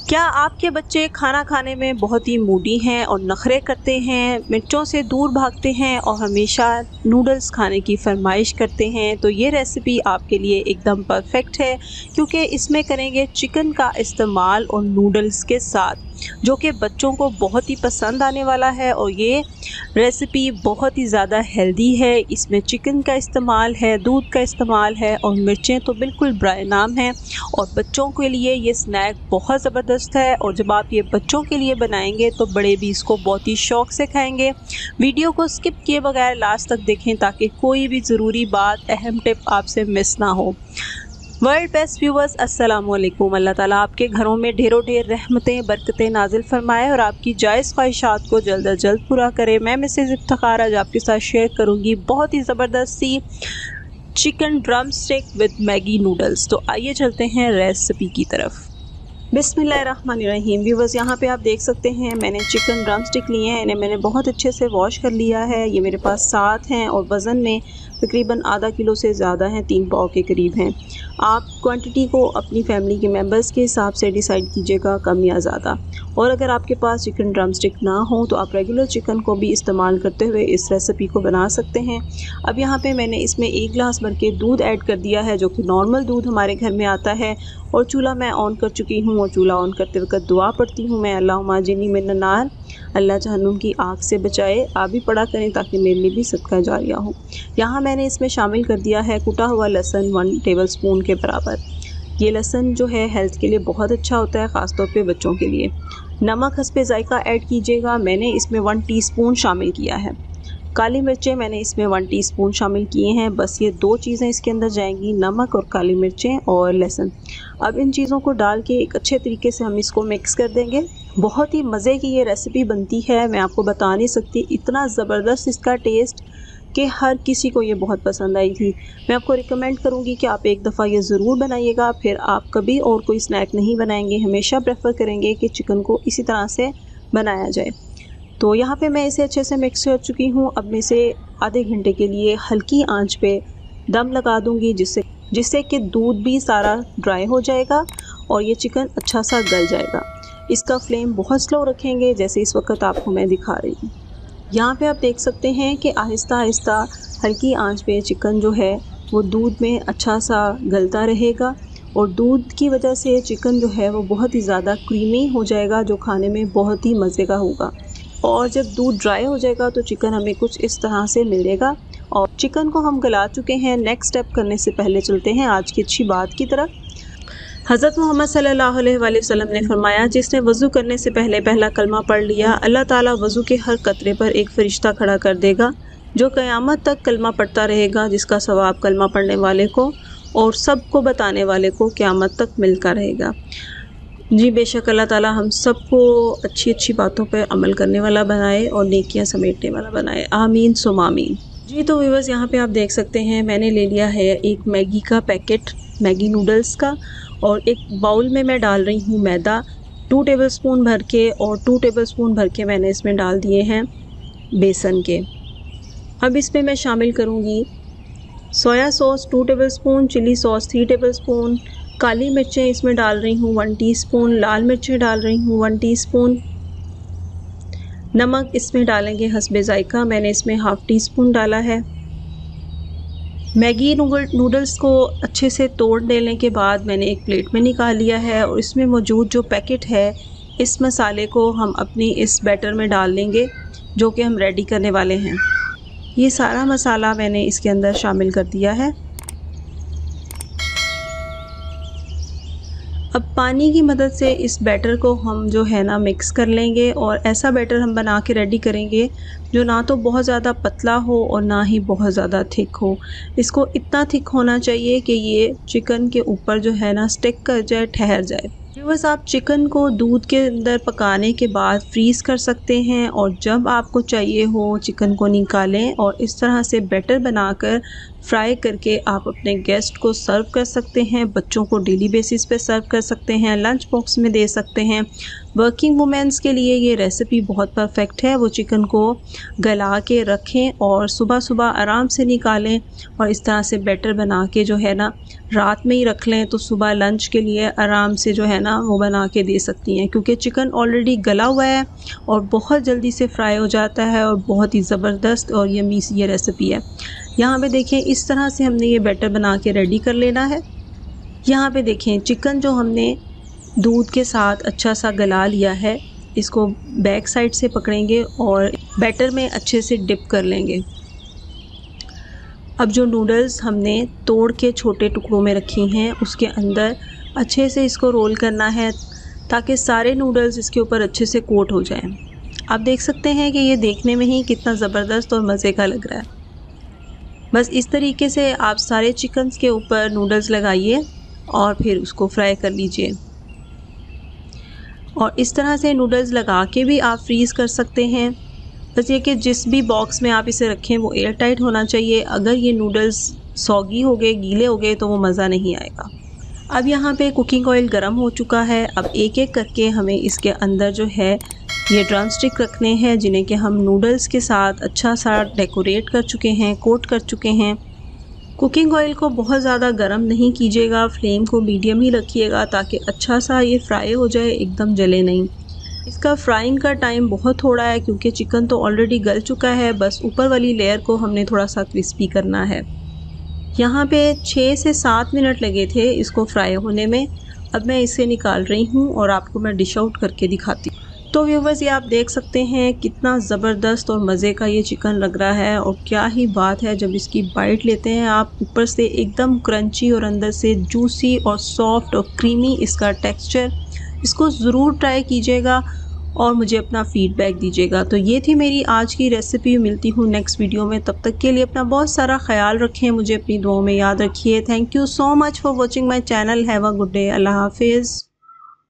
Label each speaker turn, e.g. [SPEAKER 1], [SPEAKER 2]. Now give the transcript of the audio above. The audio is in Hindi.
[SPEAKER 1] क्या आपके बच्चे खाना खाने में बहुत ही मूडी हैं और नखरे करते हैं, मिर्चों से दूर भागते हैं और हमेशा नूडल्स खाने की फरमाइश करते हैं? तो ये रेसिपी आपके लिए एकदम परफेक्ट है, क्योंकि इसमें करेंगे चिकन का इस्तेमाल और नूडल्स के साथ, जो कि बच्चों को बहुत ही पसंद आने वाला है। और ये रेसिपी बहुत ही ज़्यादा हेल्दी है। इसमें चिकन का इस्तेमाल है, दूध का इस्तेमाल है और मिर्चें तो बिल्कुल ब्राय नाम है। और बच्चों के लिए ये स्नैक बहुत ज़बरदस्त है। और जब आप ये बच्चों के लिए बनाएंगे तो बड़े भी इसको बहुत ही शौक़ से खाएंगे। वीडियो को स्किप किए बगैर लास्ट तक देखें ताकि कोई भी ज़रूरी बात, अहम टिप आपसे मिस ना हो। वर्ल्ड बेस्ट व्यूवर्स, अस्सलाम वालेकुम। अल्लाह ताला आपके घरों में ढेरों ढेर रहमतें बरकतें नाजिल फरमाए और आपकी जायज़ ख्वाहिशात को जल्द अज जल्द पूरा करे। मैं मिसेज़ इफ्तिखार आज आपके साथ शेयर करूंगी बहुत ही ज़बरदस्त सी chicken drumstick with Maggi noodles. तो आइए चलते हैं रेसिपी की तरफ। बिस्मिल्लाहिर्रहमानिर्रहीम। व्यूवर्स, यहाँ पे आप देख सकते हैं मैंने चिकन ड्रम स्टिक लिए हैं। इन्हें मैंने बहुत अच्छे से वॉश कर लिया है। ये मेरे पास 7 हैं और वज़न में तकरीबन आधा किलो से ज़्यादा हैं, 3 पाव के करीब हैं। आप क्वांटिटी को अपनी फैमिली के मेंबर्स के हिसाब से डिसाइड कीजिएगा, कम या ज़्यादा। और अगर आपके पास चिकन ड्रम स्टिक ना हो तो आप रेगुलर चिकन को भी इस्तेमाल करते हुए इस रेसिपी को बना सकते हैं। अब यहाँ पे मैंने इसमें 1 गिलास भर के दूध ऐड कर दिया है, जो कि नॉर्मल दूध हमारे घर में आता है। और चूल्हा मैं ऑन कर चुकी हूँ और चूल्हा ऑन करते वक्त दुआ पढ़ती हूँ मैं, अल्लाहुम्मा अजिरनी मिनन नार, अल्लाह जहन्नुम की आग से बचाए। आप भी पढ़ा करें ताकि मेरे लिए भी सदका जारिया हो। यहाँ मैंने इसमें शामिल कर दिया है कुटा हुआ लहसुन 1 टेबलस्पून के बराबर। ये लहसुन जो है हेल्थ के लिए बहुत अच्छा होता है, ख़ास तौर पे बच्चों के लिए। नमक हस्बे ज़ायका ऐड कीजिएगा। मैंने इसमें 1 टीस्पून शामिल किया है। काली मिर्चें मैंने इसमें 1 टीस्पून शामिल किए हैं। बस ये 2 चीज़ें इसके अंदर जाएंगी, नमक और काली मिर्चें और लहसुन। अब इन चीज़ों को डाल के एक अच्छे तरीके से हम इसको मिक्स कर देंगे। बहुत ही मज़े की ये रेसिपी बनती है, मैं आपको बता नहीं सकती, इतना ज़बरदस्त इसका टेस्ट कि हर किसी को ये बहुत पसंद आई थी। मैं आपको रिकमेंड करूँगी कि आप एक दफ़ा ये ज़रूर बनाइएगा, फिर आप कभी और कोई स्नैक नहीं बनाएंगे, हमेशा प्रेफर करेंगे कि चिकन को इसी तरह से बनाया जाए। तो यहाँ पे मैं इसे अच्छे से मिक्स कर चुकी हूँ। अब मैं इसे आधे घंटे के लिए हल्की आंच पे दम लगा दूँगी, जिससे कि दूध भी सारा ड्राई हो जाएगा और ये चिकन अच्छा सा गल जाएगा। इसका फ्लेम बहुत स्लो रखेंगे, जैसे इस वक्त आपको मैं दिखा रही हूँ। यहाँ पे आप देख सकते हैं कि आहिस्ता आहिस्ता हल्की आंच पे चिकन जो है वो दूध में अच्छा सा गलता रहेगा और दूध की वजह से चिकन जो है वो बहुत ही ज़्यादा क्रीमी हो जाएगा, जो खाने में बहुत ही मज़े का होगा। और जब दूध ड्राई हो जाएगा तो चिकन हमें कुछ इस तरह से मिलेगा। और चिकन को हम गला चुके हैं। नेक्स्ट स्टेप करने से पहले चलते हैं आज की अच्छी बात की तरफ। हज़रत मोहम्मद सल्लल्लाहु अलैहि वसल्लम ने फरमाया, जिसने वज़ू करने से पहले पहला कलमा पढ़ लिया, अल्लाह ताला वज़ू के हर कतरे पर एक फ़रिश्ता खड़ा कर देगा, जो क़यामत तक कलमा पढ़ता रहेगा, जिसका सवाब कलमा पढ़ने वाले को और सबको बताने वाले को क़यामत तक मिलता रहेगा। जी बेशक अल्लाह ताला हम सबको अच्छी अच्छी बातों पर अमल करने वाला बनाए और नेकियां समेटने वाला बनाए, आमीन सुम आमीन। जी तो व्यूअर्स, यहाँ पे आप देख सकते हैं मैंने ले लिया है एक मैगी का पैकेट, मैगी नूडल्स का, और एक बाउल में मैं डाल रही हूँ मैदा 2 टेबलस्पून भर के, और 2 टेबलस्पून भर के मैंने इसमें डाल दिए हैं बेसन के। अब इसमें मैं शामिल करूँगी soya sauce 2 tablespoon, chilli sauce 3 tablespoon, काली मिर्चें इसमें डाल रही हूँ 1 टीस्पून, लाल मिर्चें डाल रही हूँ 1 टीस्पून, नमक इसमें डालेंगे हस्बे ज़ायका, मैंने इसमें हाफ़ टी स्पून डाला है। मैगी नूडल्स को अच्छे से तोड़ लेने के बाद मैंने एक प्लेट में निकाल लिया है और इसमें मौजूद जो पैकेट है इस मसाले को हम अपनी इस बैटर में डाल लेंगे, जो कि हम रेडी करने वाले हैं। ये सारा मसाला मैंने इसके अंदर शामिल कर दिया है। अब पानी की मदद से इस बैटर को हम जो है ना मिक्स कर लेंगे और ऐसा बैटर हम बना के रेडी करेंगे जो ना तो बहुत ज़्यादा पतला हो और ना ही बहुत ज़्यादा थिक हो। इसको इतना थिक होना चाहिए कि ये चिकन के ऊपर जो है ना स्टिक कर जाए, ठहर जाए। बस आप चिकन को दूध के अंदर पकाने के बाद फ्रीज़ कर सकते हैं और जब आपको चाहिए हो चिकन को निकालें और इस तरह से बैटर बनाकर फ्राई करके आप अपने गेस्ट को सर्व कर सकते हैं, बच्चों को डेली बेसिस पे सर्व कर सकते हैं, लंच बॉक्स में दे सकते हैं। वर्किंग वुमेन्स के लिए ये रेसिपी बहुत परफेक्ट है। वो चिकन को गला के रखें और सुबह सुबह आराम से निकालें और इस तरह से बैटर बना के जो है ना रात में ही रख लें, तो सुबह लंच के लिए आराम से जो है ना वो बना के दे सकती हैं, क्योंकि चिकन ऑलरेडी गला हुआ है और बहुत जल्दी से फ्राई हो जाता है और बहुत ही ज़बरदस्त और यम्मी सी ये रेसिपी है। यहाँ पे देखें इस तरह से हमने ये बैटर बना के रेडी कर लेना है। यहाँ पे देखें चिकन जो हमने दूध के साथ अच्छा सा गला लिया है, इसको बैक साइड से पकड़ेंगे और बैटर में अच्छे से डिप कर लेंगे। अब जो नूडल्स हमने तोड़ के छोटे टुकड़ों में रखी हैं उसके अंदर अच्छे से इसको रोल करना है ताकि सारे नूडल्स इसके ऊपर अच्छे से कोट हो जाएं। आप देख सकते हैं कि ये देखने में ही कितना ज़बरदस्त और मज़े का लग रहा है। बस इस तरीके से आप सारे चिकन्स के ऊपर नूडल्स लगाइए और फिर उसको फ्राई कर लीजिए। और इस तरह से नूडल्स लगा के भी आप फ्रीज़ कर सकते हैं। बस ये कि जिस भी बॉक्स में आप इसे रखें वो एयर टाइट होना चाहिए। अगर ये नूडल्स सॉगी हो गए, गीले हो गए, तो वो मज़ा नहीं आएगा। अब यहाँ पे कुकिंग ऑयल गर्म हो चुका है। अब एक एक करके हमें इसके अंदर जो है ये ड्रम स्टिक रखने हैं, जिन्हें कि हम नूडल्स के साथ अच्छा सा डेकोरेट कर चुके हैं, कोट कर चुके हैं। कुकिंग ऑयल को बहुत ज़्यादा गर्म नहीं कीजिएगा, फ्लेम को मीडियम ही रखिएगा ताकि अच्छा सा ये फ्राई हो जाए, एकदम जले नहीं। इसका फ्राइंग का टाइम बहुत थोड़ा है क्योंकि चिकन तो ऑलरेडी गल चुका है, बस ऊपर वाली लेयर को हमने थोड़ा सा क्रिस्पी करना है। यहाँ पे 6 से 7 मिनट लगे थे इसको फ्राई होने में। अब मैं इसे निकाल रही हूँ और आपको मैं डिश आउट करके दिखाती हूँ। तो व्यूवर्स ये आप देख सकते हैं कितना ज़बरदस्त और मज़े का ये चिकन लग रहा है और क्या ही बात है जब इसकी बाइट लेते हैं आप, ऊपर से एकदम क्रंची और अंदर से जूसी और सॉफ्ट और क्रीमी इसका टेक्सचर। इसको ज़रूर ट्राई कीजिएगा और मुझे अपना फ़ीडबैक दीजिएगा। तो ये थी मेरी आज की रेसिपी। मिलती हूँ नेक्स्ट वीडियो में, तब तक के लिए अपना बहुत सारा ख्याल रखें, मुझे अपनी दुआओं में याद रखिए। Thank you so much for watching my channel. Have a good day. Allah हाफिज़।